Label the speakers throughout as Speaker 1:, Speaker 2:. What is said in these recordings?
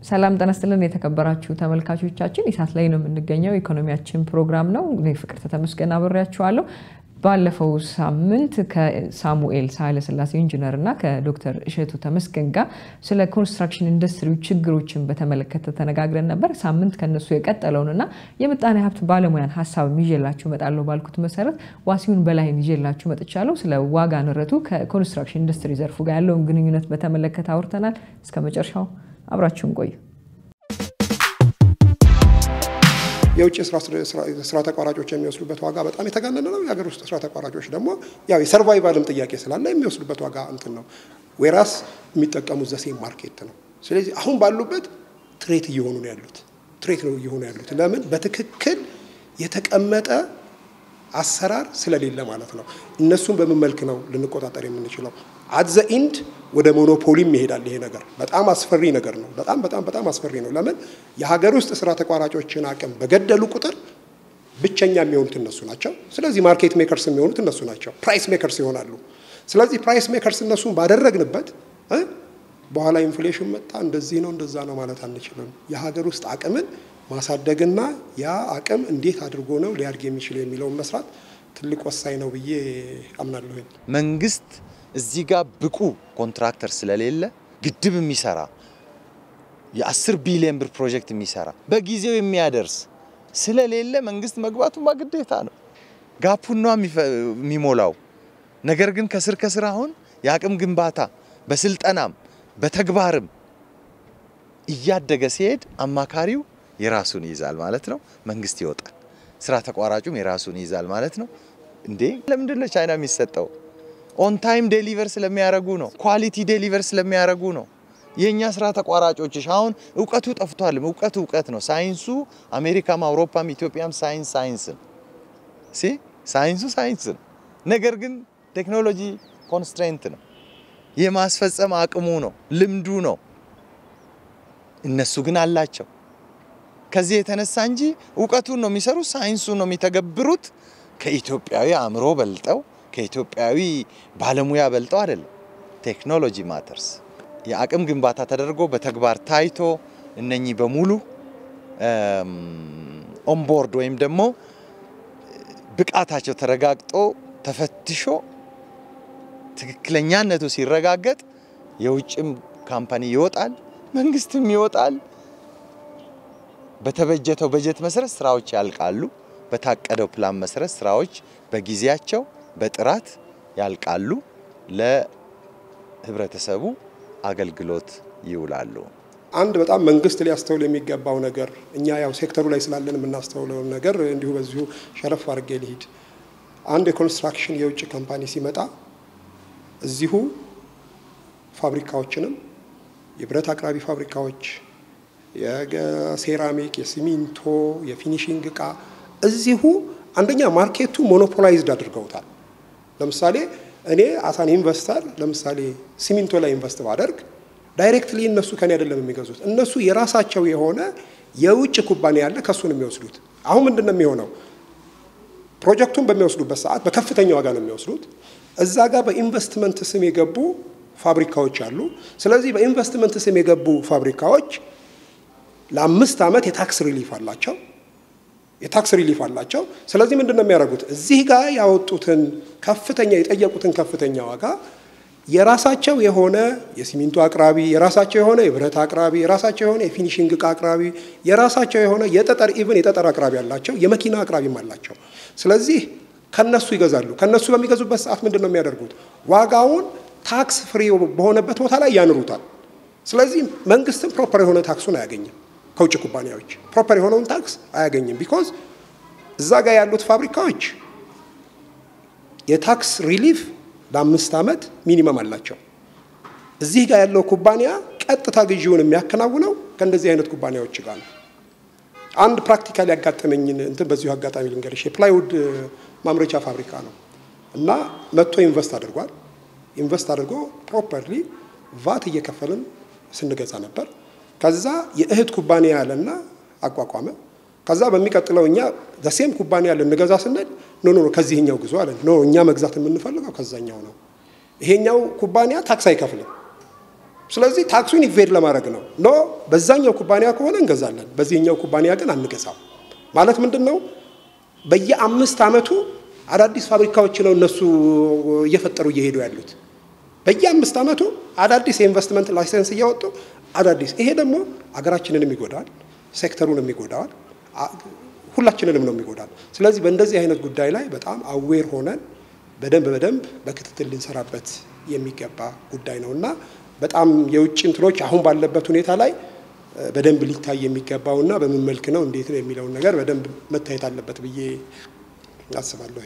Speaker 1: ሰላም ተነስተልን የተከበራችሁ ተመልካቾቻችን ኢሳት ላይ ነው የምንገኘው ኢኮኖሚያችን ፕሮግራም ነው እኔ ፍቅር ተመስገን አብሬያችኋለሁ ባለፈው ሳምንት ከሳሙኤል ሳይለስላሴ ኢንጂነርና ከዶክተር እሸቱ ተመስገን ጋር ስለ ኮንስትራክሽን ኢንዱስትሪ ችግሮችን በተመለከተ ተነጋግረን ነበር ሳምንት ከነሱ የቀጠለውንና የምጣኔ ሀብት ባለሙያን ሐሳብ ይዤላችሁ መጣለው ባልኩት መሰረት ዋሲውን በላይን ይዤላችሁ መጥቻለሁ ስለ ዋጋ ንረቱ ከኮንስትራክሽን ኢንዱስትሪ ዘርፉ ጋር ያለውን ግንኙነት በተመለከተ አውርተናል እስከመጨረሻው አብራችሁን ቆዩ
Speaker 2: የውጭ ስራ ተቋራጮች የሚወስዱበት ዋጋ በጣም የተጋነነ ነው የሀገር ውስጥ ስራ ተቋራጮች ደግሞ ያው የሰርቫይቫልም ጥያቄ ስላለ የሚወስዱበት ዋጋ እንትን ነው ወራስ የሚጠቀሙት ዘሴም ማርኬት ነው ስለዚህ አሁን ባሉበት ትሬት እየሆኑ ነው ያሉት ለምን በትክክል የተቀመጠ አሰራር ስለሌለ ማለት ነው እነሱን በመመልክ ነው ልንቆጣጠር የምንችለው at the end ወደ ሞኖፖሊ ይሄዳል ይሄ ነገር በጣም አስፈሪ ነገር ነው በጣም አስፈሪ ነው ለምን የሀገር ውስጥ ስራ ተቋራጮችን አቅም በገደሉ ቁጥር ብቸኛ የሚሆኑት እነሱ ናቸው ስለዚህ ማርኬት ሜከርስ የሚሆኑት እነሱ ናቸው ፕራይስ ሜከርስ ይሆናሉ ስለዚህ ፕራይስ ሜከርስ እነሱን ባደረግንበት በኋላ ኢንፍሌሽን መጣ እንደዚህ ነው እንደዛ ነው ማለት አንችልም የሀገር ውስጥ አቅምን ማሳደግና ያ አቅም እንዴት አድርጎ ነው ሊያርግ የሚችለው የሚለው መስራት ትልቅ ወሳኝ ነው ብዬ አምናለሁ
Speaker 3: መንግስት እዚህ ጋር ብቁ ኮንትራክተር ስለሌለ ግድብ የሚሰራ የ10 ቢሊዮን ብር ፕሮጀክት የሚሰራ በጊዜው የሚያደርስ ስለሌለ መንግስት መግባቱ ማግዴታ ነው ጋፑን ነው የሚሞላው ነገር ግን ከስር አሁን ያቅም ግንባታ በስልጠናም በተግባርም እያደገ ሲሄድ አማካሪው የራሱን ይዛል ማለት ነው መንግስት ይወጣል ስራ ተቋራጩም የራሱን ይዛል ማለት ነው እንዴ ለምንድን ነው ቻይና የሚሰጠው ኦን ታይም ዴሊቨር ስለሚያረጉ ነው ኳሊቲ ዴሊቨር ስለሚያረጉ ነው የኛ ስራ ተቋራጮች አሁን ዕውቀቱ ጠፍቷል ዕውቀት ነው ሳይንሱ አሜሪካም አውሮፓም ኢትዮጵያም ሳይንስ ነገር ግን ቴክኖሎጂ ኮንስትሬንት ነው የማስፈጸም አቅሙ ነው ልምዱ ነው እነሱ ግን አላቸው ከዚህ የተነሳ እንጂ ዕውቀቱን ነው የሚሰሩ ሳይንሱን ነው የሚተገብሩት ከኢትዮጵያዊ አምሮ በልጠው ከኢትዮጵያዊ ባለሙያ በልጠው አይደለም ቴክኖሎጂ ማተርስ የአቅም ግንባታ ተደርጎ በተግባር ታይቶ እነኚህ በሙሉ ኦን ቦርድ ወይም ደግሞ ብቃታቸው ተረጋግጦ ተፈትሾ ትክክለኛነቱ ሲረጋገጥ የውጭም ካምፓኒ ይወጣል መንግስትም ይወጣል በተበጀተው በጀት መሰረት ስራዎች ያልቃሉ በታቀደው ፕላን መሰረት ስራዎች በጊዜያቸው በጥራት ያልቃሉ ለህብረተሰቡ አገልግሎት ይውላሉ
Speaker 2: አንድ በጣም መንግስት ሊያስተውል የሚገባው ነገር እኛ ያው ሴክተሩ ላይ ስላለን የምናስተውለው ነገር እንዲሁ በዚሁ ሸረፍ አድርጌ ልሂድ አንድ የኮንስትራክሽን የውጭ ካምፓኒ ሲመጣ እዚሁ ፋብሪካዎችንም የብረት አቅራቢ ፋብሪካዎች የሴራሚክ የሲሚንቶ የፊኒሺንግ ዕቃ እዚሁ አንደኛ ማርኬቱ ሞኖፖላይዝድ አድርገውታል ለምሳሌ እኔ አሳን ኢንቨስተር ለምሳሌ ሲሚንቶ ላይ ኢንቨስት ባደርግ ዳይሬክትሊ እነሱ ከኔ አይደለም የሚገዙት እነሱ የራሳቸው የሆነ የውጭ ኩባንያ ያለ ከሱን የሚወስዱት አሁን ምንድነው የሚሆነው ፕሮጀክቱን በሚወስዱበት ሰዓት በከፍተኛ ዋጋ ነው የሚወስዱት እዛ ጋር በኢንቨስትመንት ስም የገቡ ፋብሪካዎች አሉ ስለዚህ በኢንቨስትመንት ስም የገቡ ፋብሪካዎች ለ5 አመት የታክስ ሪሊፍ አላቸው ስለዚህ ምንድነው የሚያደርጉት እዚህ ጋር ያወጡትን ከፍተኛ የጠየቁትን ከፍተኛ ዋጋ የራሳቸው የሆነ የሲሚንቶ አቅራቢ የራሳቸው የሆነ የብረት አቅራቢ የራሳቸው የሆነ የፊኒሺንግ ዕቃ አቅራቢ የራሳቸው የሆነ የጠጠር አቅራቢ አላቸው የመኪና አቅራቢም አላቸው ስለዚህ ከነሱ ይገዛሉ ከነሱ በሚገዙበት ሰዓት ምንድነው የሚያደርጉት ዋጋውን ታክስ ፍሪ በሆነበት ቦታ ላይ ያንሩታል ስለዚህ መንግስትም ፕሮፐር የሆነ ታክሱን አያገኝም ከውጭ ኩባንያዎች ፕሮፐር የሆነውን ታክስ አያገኝም because እዛ ጋር ያሉት ፋብሪካዎች የታክስ ሪሊፍ ለ5 አመት ሚኒመም አላቸው እዚህ ጋር ያለው ኩባንያ ቀጥታ ግዢውን የሚያከናውነው ከእንደዚህ አይነት ኩባንያዎች ጋር ነው አንድ ፕራክቲካሊ ያጋጠመኝን እንትን በዚሁ አጋጣሚ ልንገርሽ የፕላይውድ ማምረቻ ፋብሪካ ነው እና መጥቶ ኢንቨስት አድርጎ ፕሮፐርሊ ቫት እየከፈልን ስንገዛ ነበር ከዛ የእህት ኩባንያ ያለና አቋቋመ ከዛ በሚቀጥለው እኛ ዘሴም ኩባንያ ለንገዛ ስንል ኖ ከዚህኛው ግዙ አለ እኛ መግዛት የምንፈልገው ከዛኛው ነው ይሄኛው ኩባንያ ታክስ አይከፍልም ስለዚህ ታክሱን ኢቬድ ለማድረግ ነው ኖ በዛኛው ኩባንያ ከሆነ እንገዛለን በዚህኛው ኩባንያ ግን አንገዛም ማለት ምንድነው በየ5 አመቱ አዳዲስ ፋብሪካዎች ነው እነሱ እየፈጠሩ እየሄዱ ያሉት በየ5 አመቱ አዳዲስ ኢንቨስትመንት ላይሰንስ እያወጡ አዳዲስ ይሄ ደግሞ አገራችንንም ይጎዳል ሴክተሩንም ይጎዳል ሁላችንንም ነው የሚጎዳል ስለዚህ በእንደዚህ አይነት ጉዳይ ላይ በጣም አዌር ሆነን በደንብ በክትትል ልንሰራበት የሚገባ ጉዳይ ነውና በጣም የውጭ እንትኖች አሁን ባለበት ሁኔታ ላይ በደንብ ሊታይ የሚገባውና በምን መልኩ ነው እንዴት ነው የሚለው ነገር በደንብ መታየት አለበት ብዬ አስባለሁ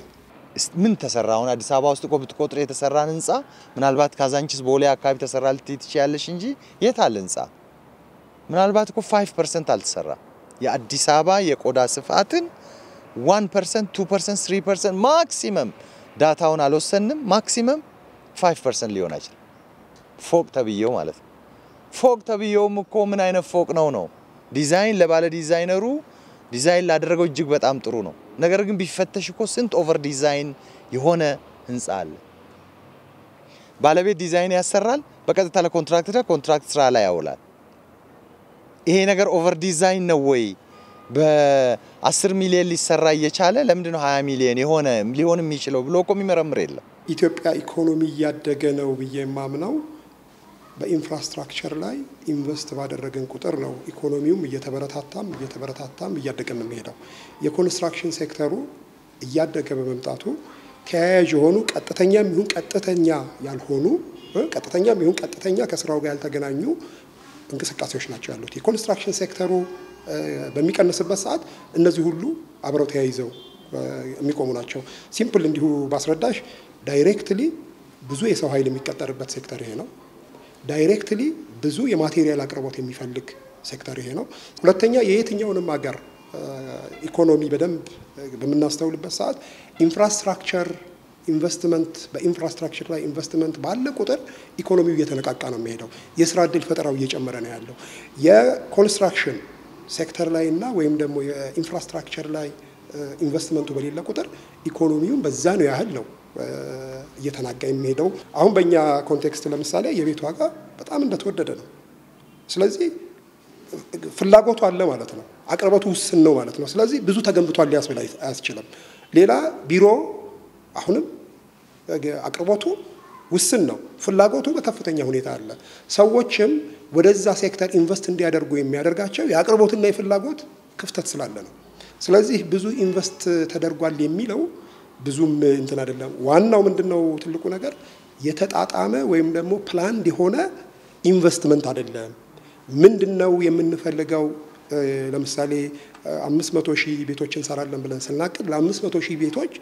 Speaker 3: ምን ተሰራውን አዲስ አበባ ውስጥ ቆጥሮ የተሰራን ህንጻ ምናልባት ካዛንቺስ ቦሌ አካባቢ ተሰራ ልትይት ያለሽ እንጂ የት አለ ህንጻ ምናልባት እኮ 5% አልተሰራ የአዲስ አበባ የቆዳ ስፋትን 1% 2% 3% ማክሲመም ዳታውን አልወሰንም ማክሲመም 5% ሊሆን አይችልም ፎቅ ተብየው ማለት ነው ፎቅ ተብየውም እኮ ምን አይነት ፎቅ ነው ዲዛይን ለባለ ዲዛይነሩ ዲዛይን ላደረገው እጅግ በጣም ጥሩ ነው ነገር ግን ቢፈተሽ እኮ ስንት ኦቨር ዲዛይን የሆነ ህንጻ አለ ባለቤት ዲዛይን ያሰራል በቀጥታ ለኮንትራክት ስራ ላይ ያውላል ይሄ ነገር ኦቨር ዲዛይን ነው ወይ በ10 ሚሊዮን ሊሰራ እየቻለ ለምንድን ነው 20 ሚሊዮን የሆነ ሊሆን የሚችለው ብሎ እኮ የሚመረምር የለም
Speaker 2: ኢትዮጵያ ኢኮኖሚ ያደገ ነው በየማምናው በኢንፍራስትራክቸር ላይ ኢንቨስት ባደረገን ቁጥር ነው ኢኮኖሚውም እየተበረታታም እያደገ የሚሄደው የኮንስትራክሽን ሴክተሩ እያደገ በመምጣቱ ተያያዥ የሆኑ ቀጥተኛም ይሁን ቀጥተኛ ያልሆኑ ቀጥተኛም ይሁን ቀጥተኛ ከስራው ጋር ያልተገናኙ እንቅስቃሴዎች ናቸው ያሉት የኮንስትራክሽን ሴክተሩ በሚቀንስበት ሰዓት እነዚህ ሁሉ አብረው ተያይዘው የሚቆሙ ናቸው ሲምፕል እንዲሁ ባስረዳሽ ዳይሬክትሊ ብዙ የሰው ኃይል የሚቀጠርበት ሴክተር ይሄ ነው ዳይሬክትሊ ብዙ የማቴሪያል አቅርቦት የሚፈልግ ሴክተር ይሄ ነው ሁለተኛ የየትኛውንም ሀገር ኢኮኖሚ በደንብ በመናስተውልበት ሰዓት ኢንፍራስትራክቸር ኢንቨስትመንት በኢንፍራስትራክቸር ላይ ኢንቨስትመንት ባለ ቁጥር ኢኮኖሚው እየተነቃቃ ነው የሚሄደው የስራ ዕድል ፈጠራው እየጨመረ ነው ያለው የኮንስትራክሽን ሴክተር ላይና ወይም ደግሞ የኢንፍራስትራክቸር ላይ ኢንቨስትመንቱ በሌለ ቁጥር ኢኮኖሚው በዛ ነው ያህል ነው እየተናጋ የሚሄደው አሁን በእኛ ኮንቴክስት ለምሳሌ የቤት ዋጋ በጣም እንደተወደደ ነው ስለዚህ ፍላጎቱ አለ ማለት ነው አቅርቦቱ ውስን ነው ማለት ነው ስለዚህ ብዙ ተገንብቷል ሊያስብል አያስችልም ሌላ ቢሮ አሁንም አቅርቦቱ ውስን ነው ፍላጎቱ በከፍተኛ ሁኔታ አለ ሰዎችም ወደዛ ሴክተር ኢንቨስት እንዲያደርጉ የሚያደርጋቸው የአቅርቦትና የፍላጎት ክፍተት ስላለ ነው ስለዚህ ብዙ ኢንቨስት ተደርጓል የሚለው ብዙም እንትን አይደለም ዋናው ምንድነው ትልቁ ነገር የተጣጣመ ወይም ደግሞ ፕላንድ የሆነ ኢንቨስትመንት አይደለም ምንድነው የምንፈልገው ለምሳሌ 500,000 ቤቶችን እንሰራለን ብለን ስናቅድ ለ500,000 ቤቶች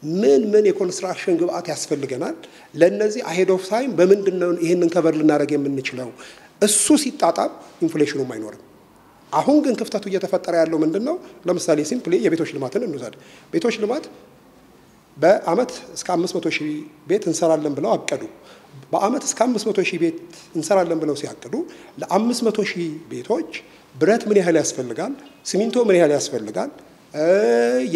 Speaker 2: ምን የኮንስትራክሽን ግብአት ያስፈልገናል ለነዚህ አሄድ ኦፍ ታይም በምንድነው ይሄንን ከቨር ልናደርግ የምንችለው እሱ ሲጣጣም ኢንፍሌሽኑም አይኖርም አሁን ግን ክፍተቱ እየተፈጠረ ያለው ምንድነው ለምሳሌ ሲምፕሊ የቤቶች ልማትን እንውሰድ ቤቶች ልማት በአመት እስከ 500,000 ቤት እንሰራለን ብለው አቀዱ በአመት እስከ 500,000 ቤት እንሰራለን ብለው ሲያቀዱ ለ500,000 ቤቶች ብረት ምን ያህል ያስፈልጋል ሲሚንቶ ምን ያህል ያስፈልጋል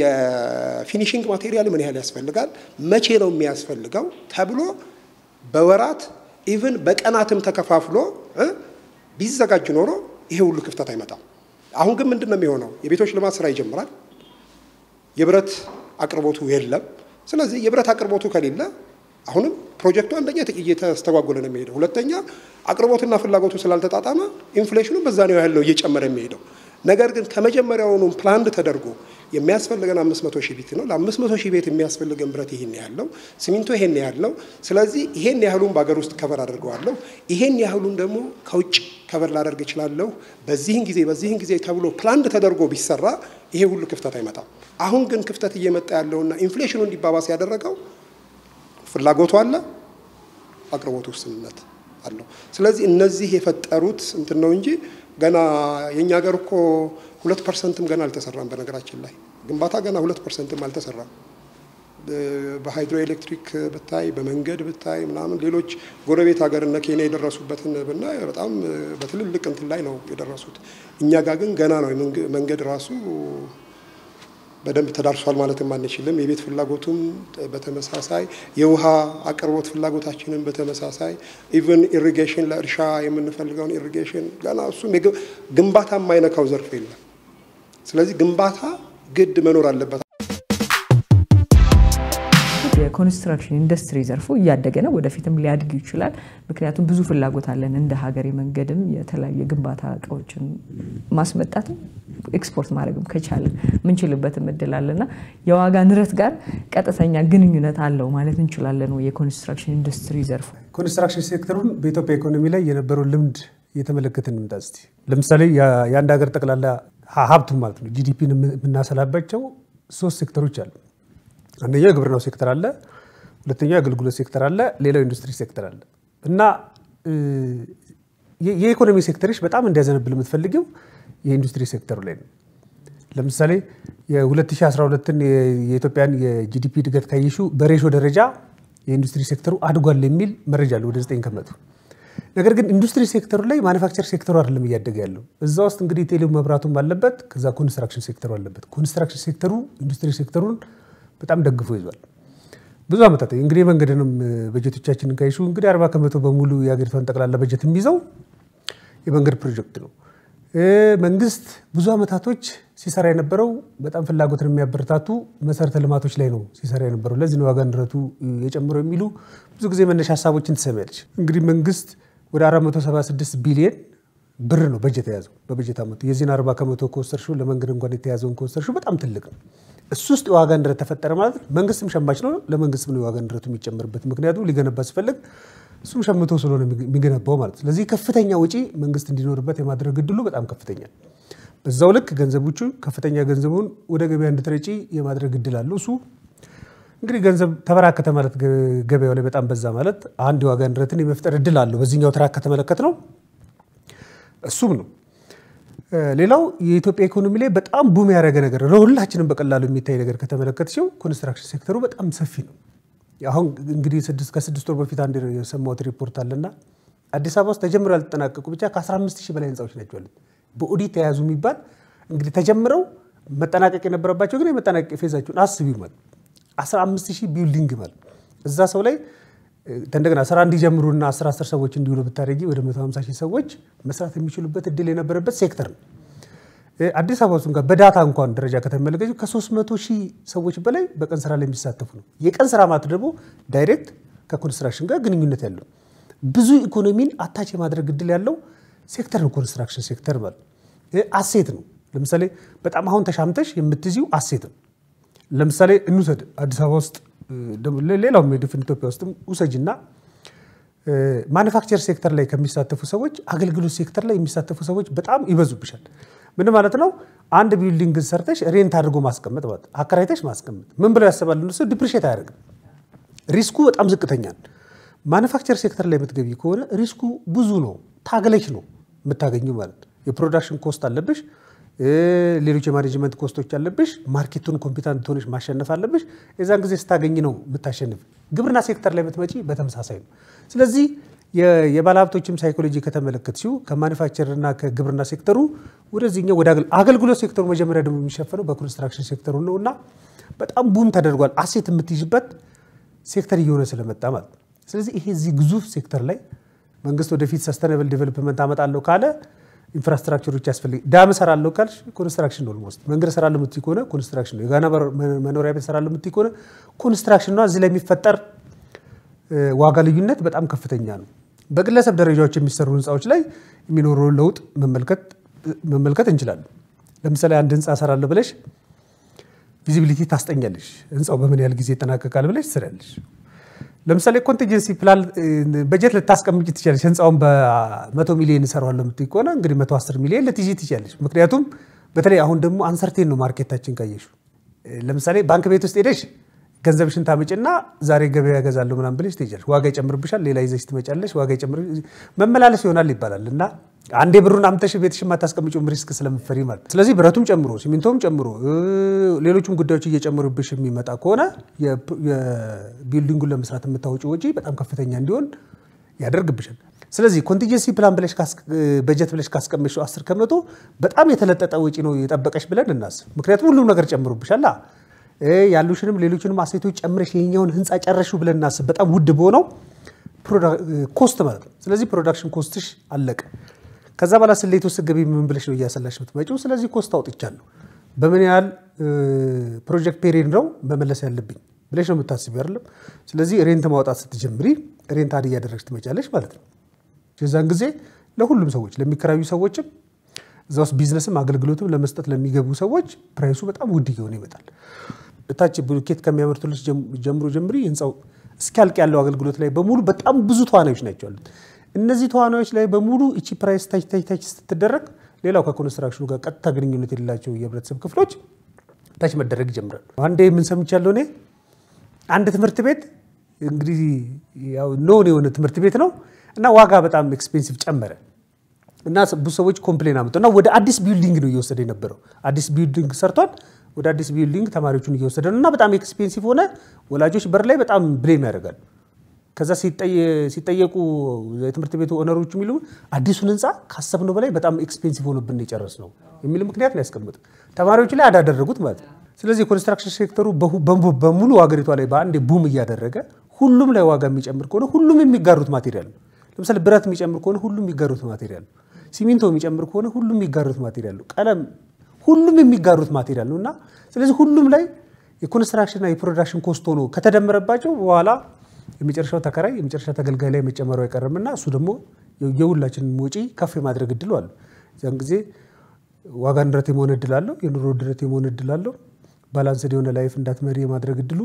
Speaker 2: የፊኒሺንግ ማቴሪያል ምን ያህል ያስፈልጋል መቼ ነው የሚያስፈልገው ተብሎ በወራት ኢቭን በቀናትም ተከፋፍሎ ቢዘጋጅ ኖሮ ይሄ ሁሉ ክፍተት አይመጣም አሁን ግን ምንድነው የሚሆነው የቤቶች ልማት ስራ ይጀምራል የብረት አቅርቦቱ የለም ስለዚህ የብረት አቅርቦቱ ከሌለ አሁንም ፕሮጀክቱ አንደኛ እየተስተጓጎለ ነው የሚሄደው ሁለተኛ አቅርቦትና ፍላጎቱ ስላልተጣጣመ ኢንፍሌሽኑ በዛ ነው ያለው እየጨመረ የሚሄደው ነገር ግን ከመጀመሪያውኑ ፕላንድ ተደርጎ የሚያስፈልገን 500,000 ቤት ነው ለ500,000 ቤት የሚያስፈልገን ብረት ይሄን ያለው ሲሚንቶ ይሄን ያለው ስለዚህ ይሄን ያህሉን በአገር ውስጥ ከቨር አድርገዋለሁ ይሄን ያህሉን ደግሞ ከውጭ ከቨር ላደርግ እችላለሁ በዚህን ጊዜ ተብሎ ፕላንድ ተደርጎ ቢሰራ ይሄ ሁሉ ክፍተት አይመጣም አሁን ግን ክፍተት እየመጣ ያለውና ኢንፍሌሽኑ እንዲባባስ ያደረገው ፍላጎቱ አለ አቅርቦቱ ውስንነት አለው ስለዚህ እነዚህ የፈጠሩት እንትን ነው እንጂ ገና የኛ ሀገር እኮ 2%ም ገና አልተሰራም በነገራችን ላይ ግንባታ ገና 2%ም አልተሰራም በሃይድሮ ኤሌክትሪክ ብታይ በመንገድ ብታይ ምናምን ሌሎች ጎረቤት ሀገር እና ኬንያ የደረሱበትን ብናይ በጣም በትልልቅ እንትን ላይ ነው የደረሱት እኛ ጋር ግን ገና ነው መንገድ ራሱ በደንብ ተዳርሷል ማለትም አንችልም። የቤት ፍላጎቱም በተመሳሳይ የውሃ አቅርቦት ፍላጎታችንን በተመሳሳይ ኢቭን ኢሪጌሽን ለእርሻ የምንፈልገውን ኢሪጌሽን ገና እሱም ግንባታ የማይነካው ዘርፍ የለም። ስለዚህ ግንባታ ግድ መኖር አለበት።
Speaker 1: የኮንስትራክሽን ኢንዱስትሪ ዘርፉ እያደገ ነው፣ ወደፊትም ሊያድግ ይችላል። ምክንያቱም ብዙ ፍላጎት አለን እንደ ሀገር የመንገድም የተለያየ ግንባታ እቃዎችን ማስመጣት ኤክስፖርት ማድረግም ከቻለ ምንችልበት እድል አለና የዋጋ ንረት ጋር ቀጥተኛ ግንኙነት አለው ማለት እንችላለን ነው የኮንስትራክሽን ኢንዱስትሪ ዘርፉ።
Speaker 4: ኮንስትራክሽን ሴክተሩን በኢትዮጵያ ኢኮኖሚ ላይ የነበረው ልምድ የተመለከተን እንምጣስቲ። ለምሳሌ የአንድ ሀገር ጠቅላላ ሀብቱ ማለት ነው ጂዲፒን የምናሰላባቸው 3 ሴክተሮች አሉ። አንደኛው የግብርናው ሴክተር አለ፣ ሁለተኛው የአገልግሎት ሴክተር አለ፣ ሌላው ኢንዱስትሪ ሴክተር አለ። እና የኢኮኖሚ ሴክተሮች በጣም እንዲያዘነብል የምትፈልጊው የኢንዱስትሪ ሴክተሩ ላይ ነው። ለምሳሌ የ2012ን የኢትዮጵያን የጂዲፒ እድገት ካየሹ በሬሾ ደረጃ የኢንዱስትሪ ሴክተሩ አድጓል የሚል መረጃ አለ ወደ 9%። ነገር ግን ኢንዱስትሪ ሴክተሩ ላይ ማኑፋክቸር ሴክተሩ አይደለም እያደገ ያለው። እዛ ውስጥ እንግዲህ ቴሌው መብራቱም አለበት፣ ከዛ ኮንስትራክሽን ሴክተሩ አለበት። ኮንስትራክሽን ሴክተሩ ኢንዱስትሪ ሴክተሩን በጣም ደግፎ ይዟል። ብዙ አመታት እንግዲህ መንገድንም በጀቶቻችንን ካይሹ እንግዲህ 40% በሙሉ የሀገሪቷን ጠቅላላ በጀት የሚይዘው የመንገድ ፕሮጀክት ነው። መንግስት ብዙ አመታቶች ሲሰራ የነበረው በጣም ፍላጎትን የሚያበረታቱ መሰረተ ልማቶች ላይ ነው ሲሰራ የነበረው። ለዚህ ነው ዋጋ ንረቱ የጨመረው የሚሉ ብዙ ጊዜ መነሻ ሀሳቦችን ትሰማያለሽ። እንግዲህ መንግስት ወደ 476 ቢሊዮን ብር ነው በጀት የያዘው በበጀት አመቱ። የዚህን 40% ከወሰድሽው ለመንገድ እንኳን የተያዘውን ከወሰድሽው በጣም ትልቅ ነው። እሱ ውስጥ የዋጋ ንረት ተፈጠረ ማለት መንግስትም ሸማች ነው፣ ለመንግስትም ነው የዋጋ ንረቱ የሚጨምርበት። ምክንያቱም ሊገነባ ሲፈልግ እሱም ሸምቶ ስለሆነ የሚገነባው ማለት። ስለዚህ ከፍተኛ ወጪ መንግስት እንዲኖርበት የማድረግ እድሉ በጣም ከፍተኛ ነው። በዛው ልክ ገንዘቦቹ ከፍተኛ ገንዘቡን ወደ ገበያ እንድትረጪ የማድረግ እድል አለው። እሱ እንግዲህ ገንዘብ ተበራከተ ማለት ገበያው ላይ በጣም በዛ ማለት አንድ የዋጋ ንረትን የመፍጠር እድል አለው። በዚህኛው ትራክ ከተመለከት ነው እሱም ነው። ሌላው የኢትዮጵያ ኢኮኖሚ ላይ በጣም ቡም ያደረገ ነገር ለሁላችንም በቀላሉ የሚታይ ነገር ከተመለከትሽው ኮንስትራክሽን ሴክተሩ በጣም ሰፊ ነው። አሁን እንግዲህ ከ6 ወር በፊት አንድ የሰማሁት ሪፖርት አለና አዲስ አበባ ውስጥ ተጀምረው ያልተጠናቀቁ ብቻ ከ15000 በላይ ህንጻዎች ናቸው ያሉት በኦዲት ተያዙ የሚባል እንግዲህ ተጀምረው መጠናቀቅ የነበረባቸው ግን የመጠናቀቅ ፌዛቸውን አስቢው ማለት 15000 ቢልዲንግ ማለት እዛ ሰው ላይ እንደገና ስራ እንዲጀምሩና 10 ሰዎች እንዲውሉ ብታረጊ ወደ 150000 ሰዎች መስራት የሚችሉበት እድል የነበረበት ሴክተር ነው። አዲስ አበባ ውስጥ በዳታ እንኳን ደረጃ ከተመለከቱ ከ300000 ሰዎች በላይ በቀን ስራ ላይ የሚሳተፉ ነው። የቀን ስራ ማለት ደግሞ ዳይሬክት ከኮንስትራክሽን ጋር ግንኙነት ያለው ብዙ ኢኮኖሚን አታች የማድረግ እድል ያለው ሴክተር ነው ኮንስትራክሽን ሴክተር ማለት። አሴት ነው። ለምሳሌ በጣም አሁን ተሻምተሽ የምትይው አሴት ነው። ለምሳሌ እንውሰድ አዲስ አበባ ውስጥ ሌላው ሜዲፊን ኢትዮጵያ ውስጥም ውሰጅና ማኑፋክቸር ሴክተር ላይ ከሚሳተፉ ሰዎች አገልግሎት ሴክተር ላይ የሚሳተፉ ሰዎች በጣም ይበዙብሻል። ምን ማለት ነው? አንድ ቢልዲንግ ሰርተሽ ሬንት አድርጎ ማስቀመጥ ማለት አከራይተሽ ማስቀመጥ ምን ብለው ያስባሉ እነሱ? ዲፕሪሺየት አያደርግም። ሪስኩ በጣም ዝቅተኛ ነው። ማኑፋክቸር ሴክተር ላይ የምትገቢ ከሆነ ሪስኩ ብዙ ነው። ታገለሽ ነው የምታገኙ ማለት የፕሮዳክሽን ኮስት አለብሽ፣ ሌሎች የማኔጅመንት ኮስቶች አለብሽ፣ ማርኬቱን ኮምፒታንት ሆነሽ ማሸነፍ አለብሽ። የዛን ጊዜ ስታገኝ ነው የምታሸንፍ። ግብርና ሴክተር ላይ የምትመጪ በተመሳሳይ ነው። ስለዚህ የባለሀብቶችም ሳይኮሎጂ ከተመለከትሽው ከማኑፋክቸርና ከግብርና ሴክተሩ ወደዚህኛው ወደ አገልግሎት ሴክተሩ መጀመሪያ ደግሞ የሚሸፈነው በኮንስትራክሽን ሴክተሩ ነውና በጣም ቡም ተደርጓል። አሴት የምትይዥበት ሴክተር እየሆነ ስለመጣ ማለት። ስለዚህ ይሄ እዚህ ግዙፍ ሴክተር ላይ መንግስት ወደፊት ሰስተናብል ዴቨሎፕመንት አመጣለሁ ካለ ኢንፍራስትራክቸሮች ያስፈልግ ዳም ሰራለሁ ካልሽ ኮንስትራክሽን ነው። ኦልሞስት መንገድ ሰራለሁ የምትይ ከሆነ ኮንስትራክሽን ነው። የጋና መኖሪያ ቤት ሰራለሁ የምትይ ከሆነ ኮንስትራክሽን ነው። እዚህ ላይ የሚፈጠር ዋጋ ልዩነት በጣም ከፍተኛ ነው። በግለሰብ ደረጃዎች የሚሰሩ ህንጻዎች ላይ የሚኖረው ለውጥ መመልከት እንችላለን። ለምሳሌ አንድ ህንጻ ሰራለሁ ብለሽ ቪዚቢሊቲ ታስጠኛለሽ። ህንጻው በምን ያህል ጊዜ ይጠናቀቃል ብለሽ ትሰራለሽ። ለምሳሌ ኮንቲንጀንሲ ፕላን በጀት ልታስቀምጪ ትችላለሽ። ህንጻውን በ100 ሚሊዮን ሰራዋለሁ የምትይ ከሆነ እንግዲህ 110 ሚሊዮን ልትይዢ ትችላለሽ። ምክንያቱም በተለይ አሁን ደግሞ አንሰርቴን ነው ማርኬታችን ካየሽው። ለምሳሌ ባንክ ቤት ውስጥ ሄደሽ ገንዘብሽን ታመጭና ዛሬ ገበያ ያገዛለሁ ምናምን ብለሽ ትሄጃለሽ። ዋጋ ይጨምርብሻል፣ ሌላ ይዘሽ ትመጫለሽ፣ ዋጋ ይጨምር መመላለስ ይሆናል ይባላልና አንዴ ብሩን አምተሽ ቤትሽን ማታስቀምጪው ሪስክ ስለምትፈሪ ማለት። ስለዚህ ብረቱም ጨምሮ ሲሚንቶም ጨምሮ ሌሎችም ጉዳዮች እየጨመሩብሽ የሚመጣ ከሆነ የቢልዲንጉን ለመስራት የምታወጪው ወጪ በጣም ከፍተኛ እንዲሆን ያደርግብሻል። ስለዚህ ኮንቲንጀንሲ ፕላን ብለሽ በጀት ብለሽ ካስቀመጥሽው 10% በጣም የተለጠጠ ወጪ ነው የጠበቀሽ ብለን እናስብ። ምክንያቱም ሁሉም ነገር ጨምሩብሻል ያሉሽንም ሌሎችንም አሴቶች ጨምረሽ የኛውን ህንጻ ጨረሽው ብለን እናስብ። በጣም ውድ በሆነው ኮስት ማለት ነው። ስለዚህ ፕሮዳክሽን ኮስትሽ አለቀ። ከዛ በኋላ ስሌት ውስጥ ገቢ ምን ብለሽ ነው እያሰላሽ የምትመጪው? ስለዚህ ኮስት አውጥቻለሁ በምን ያህል ፕሮጀክት ፔሪድ ነው መመለስ ያለብኝ ብለሽ ነው የምታስቢው አይደለም? ስለዚህ ሬንት ማውጣት ስትጀምሪ ሬንት አድ እያደረግሽ ትመጫለሽ ማለት ነው። የዛን ጊዜ ለሁሉም ሰዎች ለሚከራዩ ሰዎችም እዛውስ ቢዝነስም አገልግሎትም ለመስጠት ለሚገቡ ሰዎች ፕራይሱ በጣም ውድ እየሆነ ይመጣል። እታች ብሎኬት ከሚያመርቱልሽ ጀምሪ ህንጻው እስኪያልቅ ያለው አገልግሎት ላይ በሙሉ በጣም ብዙ ተዋናዮች ናቸው አሉት። እነዚህ ተዋናዮች ላይ በሙሉ እቺ ፕራይስ ታች ስትደረግ ሌላው ከኮንስትራክሽኑ ጋር ቀጥታ ግንኙነት የሌላቸው የህብረተሰብ ክፍሎች ታች መደረግ ይጀምራሉ። አንዴ ምን ሰምቻለሁ እኔ አንድ ትምህርት ቤት እንግዲህ ያው ኖን የሆነ ትምህርት ቤት ነው እና ዋጋ በጣም ኤክስፔንሲቭ ጨመረ እና ብዙ ሰዎች ኮምፕሌን አመጡና ወደ አዲስ ቢልዲንግ ነው እየወሰደ የነበረው። አዲስ ቢልዲንግ ሰርቷል። ወደ አዲስ ቢልዲንግ ተማሪዎቹን እየወሰደ ነውና በጣም ኤክስፔንሲቭ ሆነ። ወላጆች በር ላይ በጣም ብሌም ያደርጋሉ። ከዛ ሲጠየቁ የትምህርት ቤቱ ኦነሮች የሚሉ አዲሱን ህንጻ ካሰብነው በላይ በጣም ኤክስፔንሲቭ ሆኖብን የጨረስነው የሚል ምክንያት ነው ያስቀምጡ። ተማሪዎች ላይ አዳደረጉት ማለት ነው። ስለዚህ ኮንስትራክሽን ሴክተሩ በሙሉ ሀገሪቷ ላይ በአንድ ቡም እያደረገ ሁሉም ላይ ዋጋ የሚጨምር ከሆነ ሁሉም የሚጋሩት ማቴሪያል ነው። ለምሳሌ ብረት የሚጨምር ከሆነ ሁሉም የሚጋሩት ማቴሪያል ነው። ሲሚንቶ የሚጨምር ከሆነ ሁሉም የሚጋሩት ማቴሪያል ነው። ቀለም ሁሉም የሚጋሩት ማቴሪያል ነውና ስለዚህ ሁሉም ላይ የኮንስትራክሽን እና የፕሮዳክሽን ኮስት ሆኖ ከተደመረባቸው በኋላ የመጨረሻው ተከራይ የመጨረሻ ተገልጋይ ላይ መጨመሩ አይቀርምና እሱ ደግሞ የሁላችንን ወጪ ከፍ ማድረግ እድል አለው። ያን ጊዜ ዋጋ ንረት የመሆን እድል አለው፣ የኑሮ ውድነት የመሆን እድል አለው። ባላንስድ የሆነ ላይፍ እንዳትመሪ የማድረግ እድሉ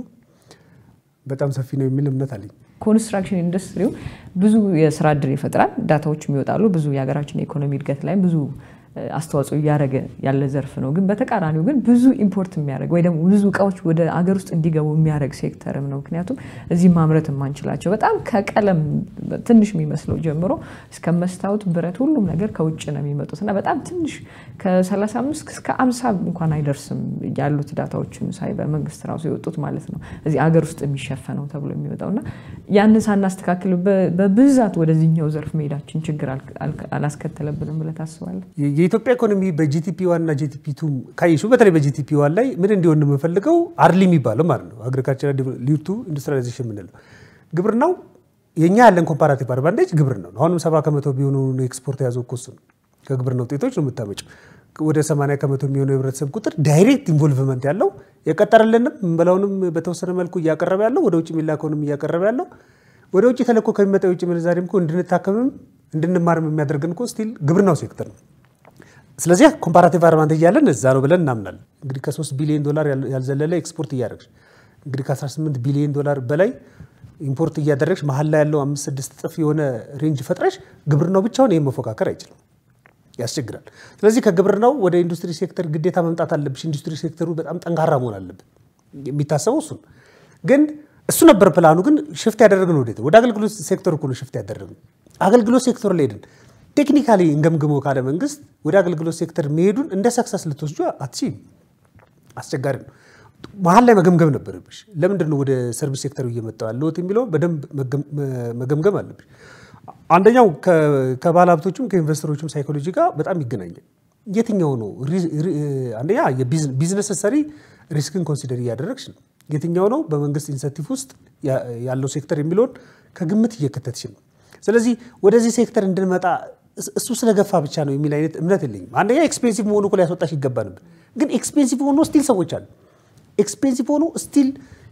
Speaker 4: በጣም ሰፊ ነው የሚል እምነት አለኝ።
Speaker 1: ኮንስትራክሽን ኢንዱስትሪው ብዙ የስራ እድል ይፈጥራል። ዳታዎች የሚወጣሉ ብዙ የሀገራችን ኢኮኖሚ እድገት ላይ ብዙ አስተዋጽኦ ያደረገ ያለ ዘርፍ ነው። ግን በተቃራኒው ግን ብዙ ኢምፖርት የሚያደርግ ወይ ደግሞ ብዙ እቃዎች ወደ አገር ውስጥ እንዲገቡ የሚያደርግ ሴክተርም ነው። ምክንያቱም እዚህ ማምረት ማንችላቸው በጣም ከቀለም ትንሽ የሚመስለው ጀምሮ እስከ መስታወት ብረት ሁሉም ነገር ከውጭ ነው የሚመጡትና በጣም ትንሽ ከ35 እስከ 50 እንኳን አይደርስም ያሉት ዳታዎችን ሳይ በመንግስት ራሱ የወጡት ማለት ነው እዚህ አገር ውስጥ የሚሸፈነው ተብሎ የሚወጣውና ያንን ሳናስተካክል በብዛት ወደዚህኛው ዘርፍ መሄዳችን ችግር አላስከተለብንም ብለህ ታስባለህ?
Speaker 4: የኢትዮጵያ ኢኮኖሚ በጂቲፒ 1 እና ጂቲፒ 2 ካይሹ በተለይ በጂቲፒ 1 ላይ ምን እንዲሆን የምፈልገው አርሊ የሚባለው ማለት ነው አግሪካልቸራል ሊድ ቱ ኢንዱስትሪያላይዜሽን ምንለው ግብርናው የኛ ያለን ኮምፓራቲቭ አድቫንቴጅ ግብርናው አሁንም 70% ቢሆኑ ኤክስፖርት ያዘው ኮስት ነው ከግብርና ውጤቶች ነው የምታመጪው። ወደ 80% የሚሆነው የህብረተሰብ ቁጥር ዳይሬክት ኢንቮልቭመንት ያለው የቀጠረልንም እንበላውንም በተወሰነ መልኩ እያቀረበ ያለው ወደ ውጭ የሚላከውንም እያቀረበ ያለው ወደ ውጭ ተለኮ ከሚመጣው ውጭ ምንዛሬም እኮ እንድንታከምም እንድንማርም የሚያደርገን እኮ ስቲል ግብርናው ሴክተር ነው። ስለዚህ ኮምፓራቲቭ አድቫንቴጅ ያለን እዛ ነው ብለን እናምናለን። እንግዲህ ከ3 ቢሊዮን ዶላር ያልዘለለ ኤክስፖርት እያደረግሽ እንግዲህ ከ18 ቢሊዮን ዶላር በላይ ኢምፖርት እያደረግሽ መሀል ላይ ያለው 5-6 እጥፍ የሆነ ሬንጅ ፈጥረሽ ግብርናው ብቻውን ይሄን መፎካከር አይችልም፣ ያስቸግራል። ስለዚህ ከግብርናው ወደ ኢንዱስትሪ ሴክተር ግዴታ መምጣት አለብሽ። ኢንዱስትሪ ሴክተሩ በጣም ጠንካራ መሆን አለበት የሚታሰበው እሱ ግን እሱ ነበር ፕላኑ። ግን ሽፍት ያደረግነው ወደ አገልግሎት ሴክተር እኮ ነው ሽፍት ያደረግነው። አገልግሎት ሴክተር ላይ ሄድን ቴክኒካሊ እንገምግሞ ካለ መንግስት ወደ አገልግሎት ሴክተር መሄዱን እንደ ሰክሰስ ልትወስጁ አትችይም፣ አስቸጋሪ ነው። መሀል ላይ መገምገም ነበረብሽ። ለምንድን ነው ወደ ሰርቪስ ሴክተሩ እየመጣው ያለሁት የሚለው በደንብ መገምገም አለብሽ። አንደኛው ከባለሀብቶቹም ከኢንቨስተሮቹም ሳይኮሎጂ ጋር በጣም ይገናኛል። የትኛው ነው አንደኛ የቢዝነስ ሰሪ ሪስክን ኮንሲደር እያደረግሽ ነው። የትኛው ነው በመንግስት ኢንሰንቲቭ ውስጥ ያለው ሴክተር የሚለውን ከግምት እየከተትሽ ነው። ስለዚህ ወደዚህ ሴክተር እንድንመጣ እሱ ስለገፋ ብቻ ነው የሚል አይነት እምነት የለኝም። አንደኛ ኤክስፔንሲቭ መሆኑ እኮ ሊያስወጣሽ ይገባ ነበር። ግን ኤክስፔንሲቭ ሆኖ ስቲል ሰዎች አሉ። ኤክስፔንሲቭ ሆኖ ስቲል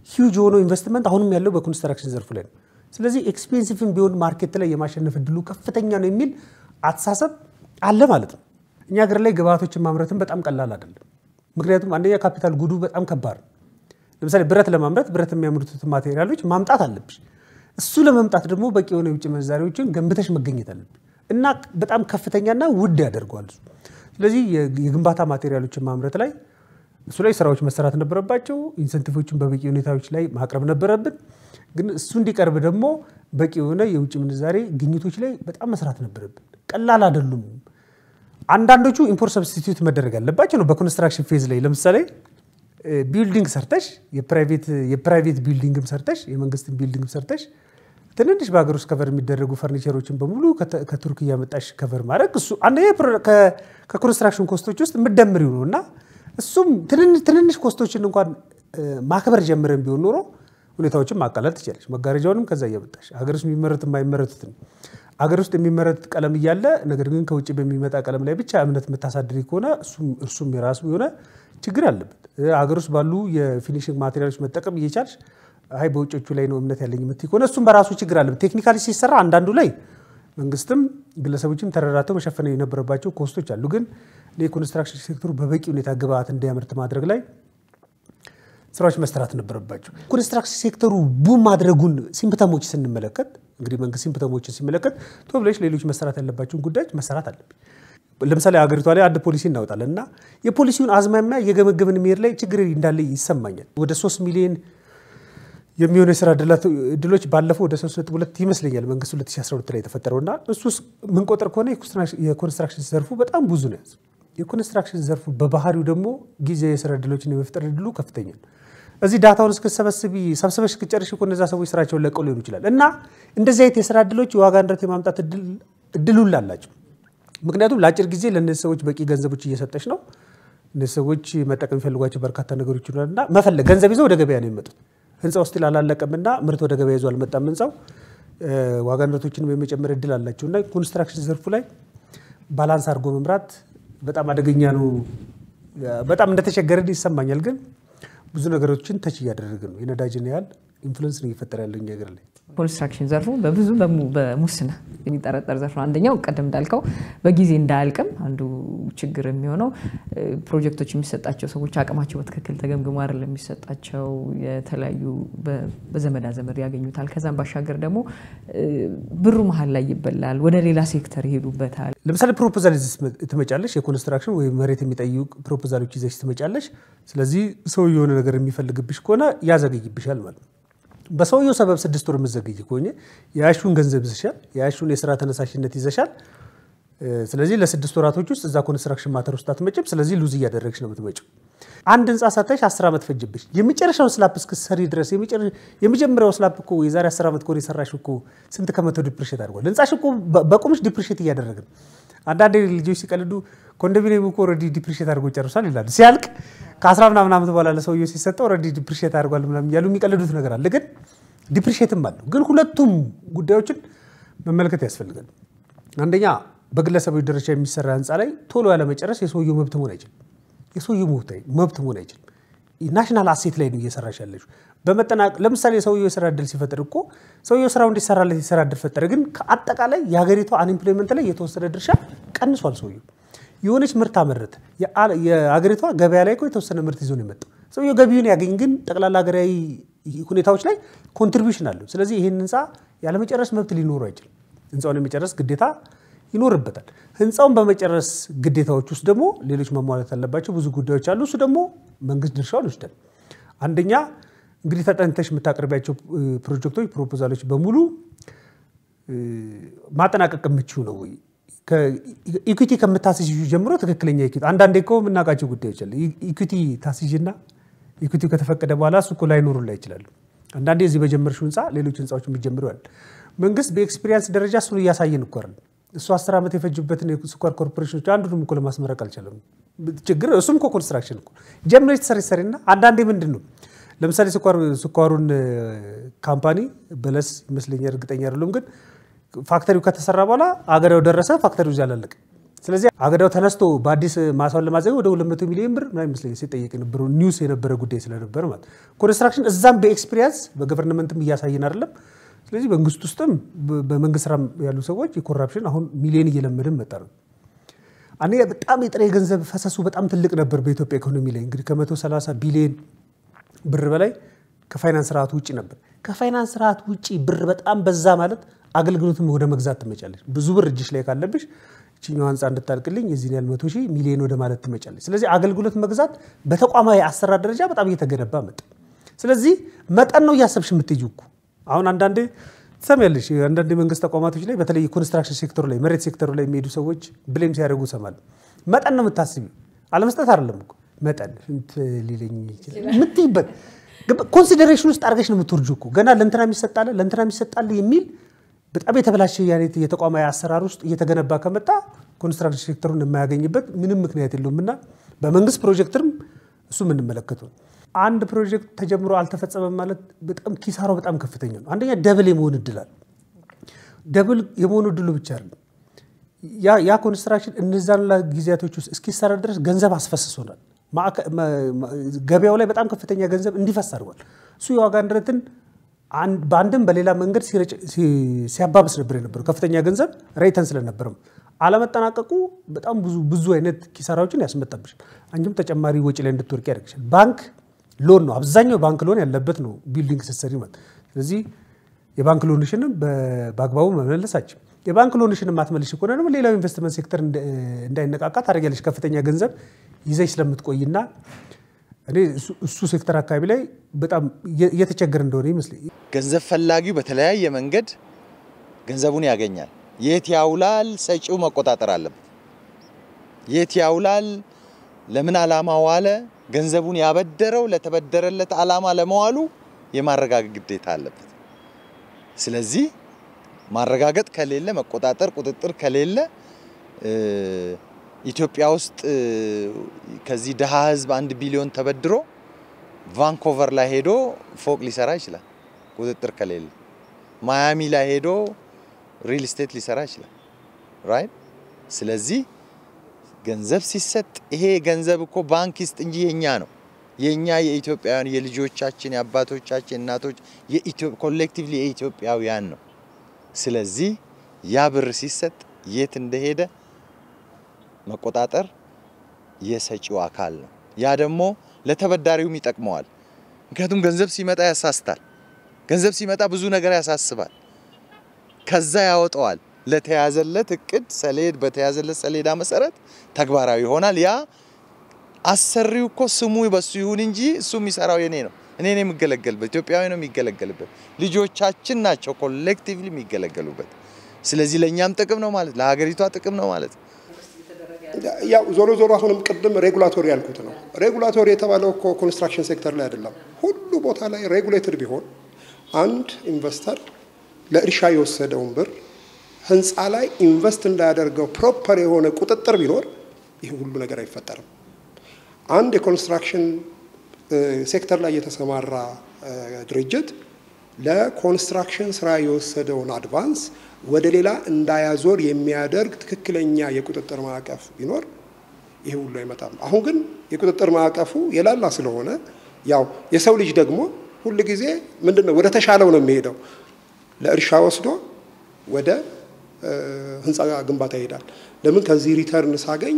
Speaker 4: ሂውጅ ሆኖ ኢንቨስትመንት አሁንም ያለው በኮንስትራክሽን ዘርፍ ላይ ነው። ስለዚህ ኤክስፔንሲቭም ቢሆን ማርኬት ላይ የማሸነፍ እድሉ ከፍተኛ ነው የሚል አተሳሰብ አለ ማለት ነው። እኛ ሀገር ላይ ግብአቶችን ማምረትም በጣም ቀላል አይደለም። ምክንያቱም አንደኛ ካፒታል ጉዱ በጣም ከባድ ነው። ለምሳሌ ብረት ለማምረት ብረት የሚያመርቱት ማቴሪያሎች ማምጣት አለብሽ። እሱ ለመምጣት ደግሞ በቂ የሆነ የውጭ ምንዛሬዎችን ገንብተሽ መገኘት አለብሽ እና በጣም ከፍተኛና ውድ ያደርገዋል። ስለዚህ የግንባታ ማቴሪያሎችን ማምረት ላይ እሱ ላይ ስራዎች መሰራት ነበረባቸው። ኢንሰንቲቮችን በበቂ ሁኔታዎች ላይ ማቅረብ ነበረብን። ግን እሱ እንዲቀርብ ደግሞ በቂ የሆነ የውጭ ምንዛሬ ግኝቶች ላይ በጣም መስራት ነበረብን። ቀላል አይደሉም። አንዳንዶቹ ኢምፖርት ሰብስቲቲዩት መደረግ አለባቸው ነው በኮንስትራክሽን ፌዝ ላይ። ለምሳሌ ቢልዲንግ ሰርተሽ የፕራይቬት ቢልዲንግም ሰርተሽ የመንግስትን ቢልዲንግም ሰርተሽ ትንንሽ በሀገር ውስጥ ከቨር የሚደረጉ ፈርኒቸሮችን በሙሉ ከቱርክ እያመጣሽ ከቨር ማድረግ እሱ አንደኛ ከኮንስትራክሽን ኮስቶች ውስጥ የምትደምሪው ነውና እሱም ትንንሽ ኮስቶችን እንኳን ማክበር ጀምረን ቢሆን ኖሮ ሁኔታዎችን ማቃለል ትችላለሽ። መጋረጃውንም ከዛ እያመጣሽ ሀገር ውስጥ የሚመረት የማይመረቱትን ሀገር ውስጥ የሚመረት ቀለም እያለ ነገር ግን ከውጭ በሚመጣ ቀለም ላይ ብቻ እምነት የምታሳድሪ ከሆነ እሱም የራሱ የሆነ ችግር አለበት። ሀገር ውስጥ ባሉ የፊኒሽንግ ማቴሪያሎች መጠቀም እየቻልሽ አይ በውጮቹ ላይ ነው እምነት ያለኝ የምትይ ከሆነ እሱም በራሱ ችግር አለበት። ቴክኒካሊ ሲሰራ አንዳንዱ ላይ መንግስትም ግለሰቦችም ተረራተው መሸፈን የነበረባቸው ኮስቶች አሉ። ግን ለኮንስትራክሽን ሴክተሩ በበቂ ሁኔታ ግብአት እንዲያመርት ማድረግ ላይ ስራዎች መስራት ነበረባቸው። ኮንስትራክሽን ሴክተሩ ቡም ማድረጉን ሲምፕተሞች ስንመለከት እንግዲህ መንግስት ሲምፕተሞችን ሲመለከት ቶብለሽ ሌሎች መስራት ያለባቸውን ጉዳዮች መስራት አለበት። ለምሳሌ ሀገሪቷ ላይ አንድ ፖሊሲ እናወጣለንና የፖሊሲውን አዝማሚያ የገመገምን መሄድ ላይ ችግር እንዳለ ይሰማኛል። ወደ 3 ሚሊዮን የሚሆኑ የስራ እድሎች ባለፈው ወደ 3.2 ይመስለኛል መንግስት 2012 ላይ የተፈጠረውና እሱስ ምን ቆጠር ከሆነ የኮንስትራክሽን ዘርፉ በጣም ብዙ ነው። የኮንስትራክሽን ዘርፉ በባህሪው ደግሞ ጊዜ የስራ እድሎችን የመፍጠር እድሉ ከፍተኛ ነው። እዚህ ዳታውን ሰብስበሽ ከጨርሽ እኮ እነዛ ሰዎች ስራቸውን ለቀው ሊሆኑ ይችላል እና እንደዚህ አይነት የስራ እድሎች የዋጋ ንረት የማምጣት እድሉን አላቸው። ምክንያቱም ለአጭር ጊዜ ለእነዚህ ሰዎች በቂ ገንዘቦች እየሰጠሽ ነው። እነዚህ ሰዎች መጠቀም የሚፈልጓቸው በርካታ ነገሮች ይኖራልና መፈለግ ገንዘብ ይዘው ወደ ገበያ ነው የሚመጡት። ህንጻው ስቲል አላለቀምና ምርት ወደ ገበያ ይዞ አልመጣም ህንጻው ዋጋ ንረቶችን የመጨመር እድል አላቸውና ኮንስትራክሽን ዘርፉ ላይ ባላንስ አድርጎ መምራት በጣም አደገኛ ነው። በጣም እንደተቸገረን ይሰማኛል። ግን ብዙ ነገሮችን ተች እያደረግን ነው። የነዳጅን ያህል ኢንፍሉዌንስ ነው እየፈጠረ ያለው እኛ ሀገር ላይ።
Speaker 1: ኮንስትራክሽን ዘርፉ በብዙ በሙስና የሚጠረጠር ዘርፍ ነው። አንደኛው ቀደም እንዳልከው በጊዜ እንዳያልቅም አንዱ ችግር የሚሆነው ፕሮጀክቶች የሚሰጣቸው ሰዎች አቅማቸው በትክክል ተገምግሞ አይደለም የሚሰጣቸው የተለያዩ በዘመዳ ዘመድ ያገኙታል። ከዛም ባሻገር ደግሞ ብሩ መሀል ላይ ይበላል፣ ወደ ሌላ ሴክተር ይሄዱበታል።
Speaker 4: ለምሳሌ ፕሮፖዛል ትመጫለሽ፣ የኮንስትራክሽን ወይ መሬት የሚጠይቁ ፕሮፖዛሎች ይዘሽ ትመጫለሽ። ስለዚህ ሰው የሆነ ነገር የሚፈልግብሽ ከሆነ ያዘገይብሻል ማለት ነው። በሰውየው ሰበብ 6 ወር መዘግይ ከሆነ ያሹን ገንዘብ ይዘሻል፣ ያሹን የሥራ ተነሳሽነት ይዘሻል። ስለዚህ ለ6 ወራቶች ውስጥ እዛ ኮንስትራክሽን ማተር ውስጥ አትመጭም። ስለዚህ ሉዝ እያደረግሽ ነው የምትመጪው። አንድ ህንጻ ሰርተሽ 10 ዓመት ፈጅብሽ የመጨረሻውን ስላፕ እስክትሰሪ ድረስ የመጀመሪያው ስላፕ እኮ የዛሬ 10 ዓመት ኮን የሰራሽ እኮ ስንት ከመቶ ዲፕሪሼት አድርጓል። ህንጻሽ እኮ በቁምሽ ዲፕሪሼት እያደረገ ነው። አንዳንድ ልጆች ሲቀልዱ ኮንዶሚኒየም እኮ ኦልሬዲ ዲፕሪሼት አድርጎ ጨርሷል ይላሉ። ሲያልቅ ከ10 ምናምን ዓመት በኋላ ለሰውየው ሲሰጠው ኦልሬዲ ዲፕሪሼት አድርጓል ምናምን ያሉ የሚቀልዱት ነገር አለ። ግን ዲፕሪሼትም አለው። ግን ሁለቱም ጉዳዮችን መመልከት ያስፈልጋል። አንደኛ በግለሰቦች ደረጃ የሚሰራ ህንጻ ላይ ቶሎ ያለ መጨረስ የሰውየው መብት መሆን አይችልም። የሰውየው መብት መሆን አይችልም። ናሽናል አሴት ላይ ነው እየሰራሽ ያለሽ። ለምሳሌ ሰውየው የስራ እድል ሲፈጠር እኮ ሰውየው ስራው እንዲሰራለት የስራ እድል ፈጠረ። ግን ከአጠቃላይ የሀገሪቷ አንኢምፕሎይመንት ላይ የተወሰደ ድርሻ ቀንሷል። ሰውየው የሆነች ምርት አመረተ። የሀገሪቷ ገበያ ላይ እኮ የተወሰነ ምርት ይዞ ነው የመጣው። ሰውየው ገቢውን ያገኝ፣ ግን ጠቅላላ ሀገራዊ ሁኔታዎች ላይ ኮንትሪቢዩሽን አለው። ስለዚህ ይሄን ህንጻ ያለመጨረስ መብት ሊኖረው አይችልም። ህንጻውን የመጨረስ ግዴታ ይኖርበታል። ህንጻውን በመጨረስ ግዴታዎች ውስጥ ደግሞ ሌሎች መሟላት ያለባቸው ብዙ ጉዳዮች አሉ። እሱ ደግሞ መንግስት ድርሻውን ይወስዳል። አንደኛ እንግዲህ ተጠንተሽ የምታቀርቢያቸው ፕሮጀክቶች ፕሮፖዛሎች በሙሉ ማጠናቀቅ የምችው ነው ወይ? ኢኩዊቲ ከምታስይዙ ጀምሮ ትክክለኛ ኢኩዊቲ አንዳንዴ እኮ የምናውቃቸው ጉዳዮች አሉ። ኢኩዊቲ ታስይዥና ኢኩዊቲ ከተፈቀደ በኋላ እሱ እኮ ላይኖሩላ ይችላሉ። አንዳንዴ እዚህ በጀመርሽው ህንጻ ሌሎች ህንጻዎች የሚጀምሩ አሉ። መንግስት በኤክስፒሪየንስ ደረጃ እሱን እያሳየን እኮ አይደል? እሱ 10 ዓመት የፈጅበትን የስኳር ኮርፖሬሽኖች አንዱንም እኮ ለማስመረቅ አልቻለም። ችግር እሱም እኮ ኮንስትራክሽን እኮ ጀምረሽ ትሰሪና አንዳንዴ ምንድን ነው ለምሳሌ ስኳሩን ካምፓኒ በለስ ይመስለኛል፣ እርግጠኛ አይደለም፣ ግን ፋክተሪው ከተሰራ በኋላ አገዳው ደረሰ፣ ፋክተሪው ያላለቀ። ስለዚህ አገዳው ተነስቶ በአዲስ ማሳውን ለማዘግ ወደ 200 ሚሊዮን ብር ምናምን ይመስለኛል ሲጠየቅ የነበረው ኒውስ የነበረ ጉዳይ ስለነበረ ማለት ኮንስትራክሽን እዛም በኤክስፒሪየንስ በገቨርንመንትም እያሳየን አይደለም። ስለዚህ መንግስት ውስጥም በመንግስት ስራ ያሉ ሰዎች የኮራፕሽን አሁን ሚሊዮን እየለመድን መጣ ነው። አንዴ በጣም የጥሬ ገንዘብ ፈሰሱ በጣም ትልቅ ነበር በኢትዮጵያ ኢኮኖሚ ላይ እንግዲህ ከ130 ቢሊዮን ብር በላይ ከፋይናንስ ስርዓት ውጪ ነበር። ከፋይናንስ ስርዓት ውጪ ብር በጣም በዛ ማለት አገልግሎትም ወደ መግዛት ትመጫለሽ። ብዙ ብር እጅሽ ላይ ካለብሽ እቺኛው ህንጻ እንድታልቅልኝ የዚህን ያህል 100 ሺህ ሚሊዮን ወደ ማለት ትመጫለሽ። ስለዚህ አገልግሎት መግዛት በተቋማዊ አሰራር ደረጃ በጣም እየተገነባ መጣ። ስለዚህ መጠን ነው እያሰብሽ የምትይዙ እኮ አሁን አንዳንዴ ትሰሚያለሽ አንዳንዴ መንግስት ተቋማቶች ላይ በተለይ ኮንስትራክሽን ሴክተር ላይ መሬት ሴክተር ላይ የሚሄዱ ሰዎች ብሌም ሲያደርጉ ሰማል። መጠን ነው የምታስቢው፣ አለመስጠት አይደለም እኮ መጠን እንት ሊለኝ ይችላል የምትይበት ኮንሲደሬሽን ውስጥ አርገሽ ነው የምትወርጁ እኮ ገና ለእንትና የሚሰጣል የሚል በጣም የተበላሸ ያኔት የተቋማዊ አሰራር ውስጥ እየተገነባ ከመጣ ኮንስትራክሽን ሴክተሩን የማያገኝበት ምንም ምክንያት የለውምና በመንግስት ፕሮጀክትም እሱ ምን እንመለከተው አንድ ፕሮጀክት ተጀምሮ አልተፈጸመም ማለት በጣም ኪሳራው በጣም ከፍተኛ ነው አንደኛ ደብል የመሆን እድላል ደብል የመሆን እድሉ ብቻ አይደለም ያ ኮንስትራክሽን እነዛን ጊዜያቶች ውስጥ እስኪሰራ ድረስ ገንዘብ አስፈስሶናል ገበያው ላይ በጣም ከፍተኛ ገንዘብ እንዲፈስ አድርጓል እሱ የዋጋ ንረትን በአንድም በሌላ መንገድ ሲያባብስ ነበር የነበረው ከፍተኛ ገንዘብ ሬተን ስለነበረም አለመጠናቀቁ በጣም ብዙ አይነት ኪሳራዎችን ያስመጣብሽ አንጂም ተጨማሪ ወጪ ላይ እንድትወርቂ ያደርግሻል ባንክ ሎን ነው አብዛኛው ባንክ ሎን ያለበት ነው ቢልዲንግ ስትሰሪ ማለት ስለዚህ የባንክ ሎንሽን በአግባቡ መመለሳች የባንክ ሎንሽን ማትመልሽ ከሆነ ደግሞ ሌላው ኢንቨስትመንት ሴክተር እንዳይነቃቃ ታደርጊያለሽ ከፍተኛ ገንዘብ ይዘሽ ስለምትቆይና እኔ እሱ ሴክተር አካባቢ ላይ በጣም እየተቸገረ እንደሆነ ይመስለኝ
Speaker 3: ገንዘብ ፈላጊው በተለያየ መንገድ ገንዘቡን ያገኛል የት ያውላል ሰጪው መቆጣጠር አለበት የት ያውላል ለምን ዓላማ ዋለ ገንዘቡን ያበደረው ለተበደረለት ዓላማ ለመዋሉ የማረጋገጥ ግዴታ አለበት ስለዚህ ማረጋገጥ ከሌለ መቆጣጠር ቁጥጥር ከሌለ ኢትዮጵያ ውስጥ ከዚህ ደሃ ህዝብ 1 ቢሊዮን ተበድሮ ቫንኮቨር ላይ ሄዶ ፎቅ ሊሰራ ይችላል ቁጥጥር ከሌለ ማያሚ ላይ ሄዶ ሪል ስቴት ሊሰራ ይችላል ራይት ስለዚህ ገንዘብ ሲሰጥ ይሄ ገንዘብ እኮ ባንክ ይስጥ እንጂ የኛ የኢትዮጵያውያን የልጆቻችን የአባቶቻችን እናቶች ኮሌክቲቭሊ የኢትዮጵያውያን ነው ስለዚህ ያ ብር ሲሰጥ የት እንደሄደ መቆጣጠር የሰጪው አካል ነው ያ ደግሞ ለተበዳሪው ይጠቅመዋል ምክንያቱም ገንዘብ ሲመጣ ያሳስታል ገንዘብ ሲመጣ ብዙ ነገር ያሳስባል ከዛ ያወጣዋል ለተያዘለት እቅድ ሰሌድ በተያዘለት ሰሌዳ መሰረት ተግባራዊ ይሆናል ያ አሰሪው እኮ ስሙ በሱ ይሁን እንጂ እሱ የሚሰራው የኔ ነው እኔ የምገለገልበት ኢትዮጵያዊ ነው የሚገለገልበት ልጆቻችን ናቸው ኮሌክቲቭሊ የሚገለገሉበት ስለዚህ ለኛም ጥቅም ነው ማለት ለሀገሪቷ ጥቅም ነው ማለት
Speaker 2: ያው ዞሮ አሁንም ቅድም ሬጉላቶሪ ያልኩት ነው ሬጉላቶሪ የተባለው ኮንስትራክሽን ሴክተር ላይ አይደለም ሁሉ ቦታ ላይ ሬጉሌትድ ቢሆን አንድ ኢንቨስተር ለእርሻ የወሰደውን ብር ህንፃ ላይ ኢንቨስት እንዳያደርገው ፕሮፐር የሆነ ቁጥጥር ቢኖር ይሄ ሁሉ ነገር አይፈጠርም አንድ የኮንስትራክሽን ሴክተር ላይ የተሰማራ ድርጅት ለኮንስትራክሽን ስራ የወሰደውን አድቫንስ ወደ ሌላ እንዳያዞር የሚያደርግ ትክክለኛ የቁጥጥር ማዕቀፍ ቢኖር ይሄ ሁሉ አይመጣም አሁን ግን የቁጥጥር ማዕቀፉ የላላ ስለሆነ ያው የሰው ልጅ ደግሞ ሁሉ ጊዜ ምንድነው ወደ ተሻለው ነው የሚሄደው ለእርሻ ወስዶ ወደ ህንፃ ግንባታ ይሄዳል ለምን ከዚህ ሪተርን ሳገኝ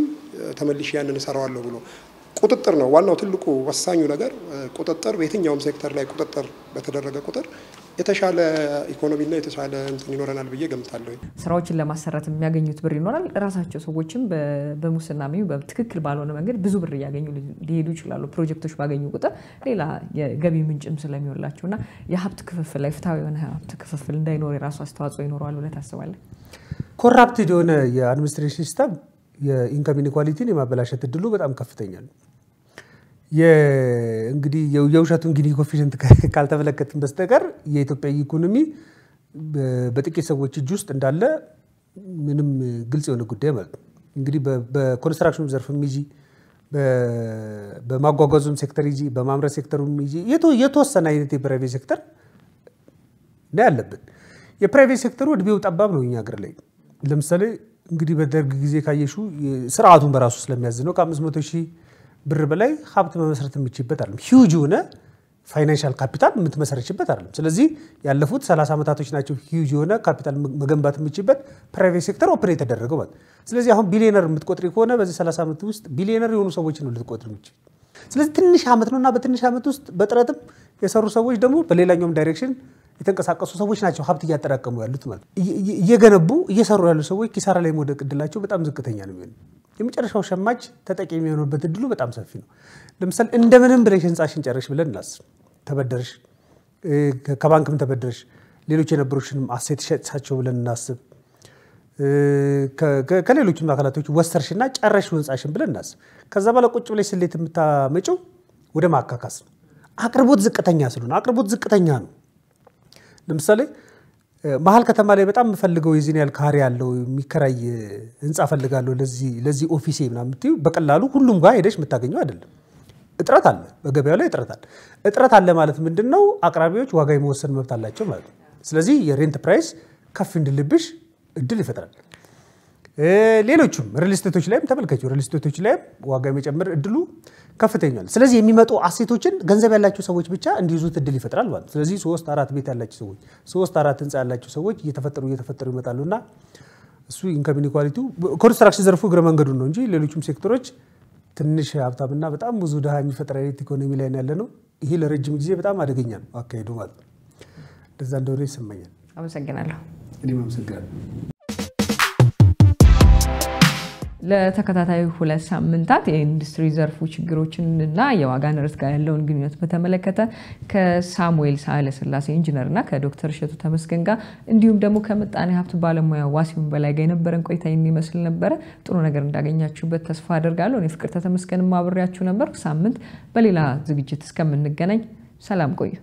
Speaker 2: ተመልሼ ያንን እሰራዋለሁ ብሎ ቁጥጥር ነው ዋናው ትልቁ ወሳኙ ነገር ቁጥጥር በየትኛውም ሴክተር ላይ ቁጥጥር በተደረገ ቁጥር የተሻለ ኢኮኖሚና የተሻለ እንትን ይኖረናል ብዬ ገምታለሁ
Speaker 1: ስራዎችን ለማሰራት የሚያገኙት ብር ይኖራል ራሳቸው ሰዎችም በሙስና ነው በትክክል ባልሆነ መንገድ ብዙ ብር ያገኙ ሊሄዱ ይችላሉ ፕሮጀክቶች ባገኙ ቁጥር ሌላ የገቢ ምንጭም ስለሚወላቸውና የሀብት ክፍፍል ላይ ፍትሃዊ የሆነ ሀብት ክፍፍል እንዳይኖር የራሱ አስተዋጽኦ ይኖራል ብለህ ታስባለህ
Speaker 4: ኮራፕትድ የሆነ የአድሚኒስትሬሽን ሲስተም የኢንካም ኢንኢኳሊቲን የማበላሸት እድሉ በጣም ከፍተኛ ነው እንግዲህ የውሸቱን ጊኒ ኮኤፊሽንት ካልተመለከትን በስተቀር የኢትዮጵያ ኢኮኖሚ በጥቂት ሰዎች እጅ ውስጥ እንዳለ ምንም ግልጽ የሆነ ጉዳይ ማለት ነው እንግዲህ በኮንስትራክሽን ዘርፍም ይጂ በማጓጓዙም ሴክተር ይጂ በማምረት ሴክተሩም ይጂ የተወሰነ አይነት የፕራይቬት ሴክተር ነው ያለበት የፕራይቬት ሴክተሩ እድሜው ጠባብ ነው እኛ ሀገር ላይ ለምሳሌ እንግዲህ በደርግ ጊዜ ካየሹ ስርዓቱን በራሱ ስለሚያዝነው ከ500,000 ብር በላይ ሀብት መመስረት የሚችልበት አይደለም ሂውጅ ሆነ ፋይናንሻል ካፒታል የምትመሰርችበት አይደለም ስለዚህ ያለፉት 30 ዓመታቶች ናቸው ሂውጅ ሆነ ካፒታል መገንባት የሚችልበት ፕራይቬት ሴክተር ኦፕሬት ተደረገው ማለት ስለዚህ አሁን ቢሊዮነር የምትቆጥሪ ከሆነ በዚህ 30 ዓመት ውስጥ ቢሊዮነር የሆኑ ሰዎች ነው ልትቆጥሪ የምትችል ስለዚህ ትንሽ ዓመት ነውና በትንሽ ዓመት ውስጥ በጥረትም የሰሩ ሰዎች ደግሞ በሌላኛውም ዳይሬክሽን የተንቀሳቀሱ ሰዎች ናቸው ሀብት እያጠራቀሙ ያሉት ማለት እየገነቡ እየሰሩ ያሉ ሰዎች ኪሳራ ላይ መውደቅ እድላቸው በጣም ዝቅተኛ ነው የሚሆነው የመጨረሻው ሸማች ተጠቂ የሚሆንበት እድሉ በጣም ሰፊ ነው ለምሳሌ እንደምንም ብለሽ ህንጻሽን ጨርሽ ብለን እናስብ ተበደርሽ ከባንክም ተበደርሽ ሌሎች የነበሩሽንም አሴት ሸጥሳቸው ብለን እናስብ ከሌሎችም አካላቶች ወሰርሽና ጨረሽ ህንጻሽን ብለን እናስብ ከዛ በኋላ ቁጭ ብለሽ ስሌት የምታመጪው ወደ ማካካስ ነው አቅርቦት ዝቅተኛ ስለሆነ አቅርቦት ዝቅተኛ ነው። ለምሳሌ መሀል ከተማ ላይ በጣም ፈልገው የዚህን ያህል ካሬ ያለው የሚከራይ ህንጻ ፈልጋለሁ ለዚህ ኦፊሴ ምናምን ትዩ በቀላሉ ሁሉም ጋር ሄደሽ የምታገኘው አይደለም። እጥረት አለ፣ በገበያው ላይ እጥረት አለ ማለት ምንድነው? አቅራቢዎች ዋጋ የመወሰን መብት አላቸው ማለት ነው። ስለዚህ የሬንት ፕራይስ ከፍ እንድልብሽ እድል ይፈጥራል። ሌሎችም ሪል ስቴቶች ላይም ተመልከቱ፣ ሪል ስቴቶች ላይ ዋጋ የመጨመር እድሉ ከፍተኛ ነው። ስለዚህ የሚመጡ አሴቶችን ገንዘብ ያላቸው ሰዎች ብቻ እንዲይዙት እድል ይፈጥራል ማለት ነው። ስለዚህ 3-4 ቤት ያላቸው ሰዎች 3-4 ህንጻ ያላቸው ሰዎች እየተፈጠሩ ይመጣሉና እሱ ኢንካም ኢንኢኳሊቲው ኮንስትራክሽን ዘርፉ እግረ መንገዱን ነው እንጂ ሌሎችም ሴክተሮች ትንሽ ሀብታምና በጣም ብዙ ድሃ የሚፈጥር አይነት ኢኮኖሚ ላይ ያለ ነው። ይሄ ለረጅም ጊዜ በጣም አደገኛ ነው አካሄዱ ማለት ነው። እንደዛ እንደሆነ ይሰማኛል።
Speaker 1: አመሰግናለሁ።
Speaker 4: እኔም አመሰግናለሁ።
Speaker 1: ለተከታታይ 2 ሳምንታት የኢንዱስትሪ ዘርፉ ችግሮችንና የዋጋ ንረት ጋር ያለውን ግንኙነት በተመለከተ ከሳሙኤል ሳህለስላሴ ኢንጂነርና ከዶክተር እሸቱ ተመስገን ጋር እንዲሁም ደግሞ ከምጣኔ ሀብት ባለሙያ ዋሲሁን በላይ ጋር የነበረን ቆይታ የሚመስል ነበር። ጥሩ ነገር እንዳገኛችሁበት ተስፋ አደርጋለሁ። እኔ ፍቅርተ ተመስገን ማብሬያችሁ ነበር። ሳምንት በሌላ ዝግጅት እስከምንገናኝ ሰላም ቆዩ።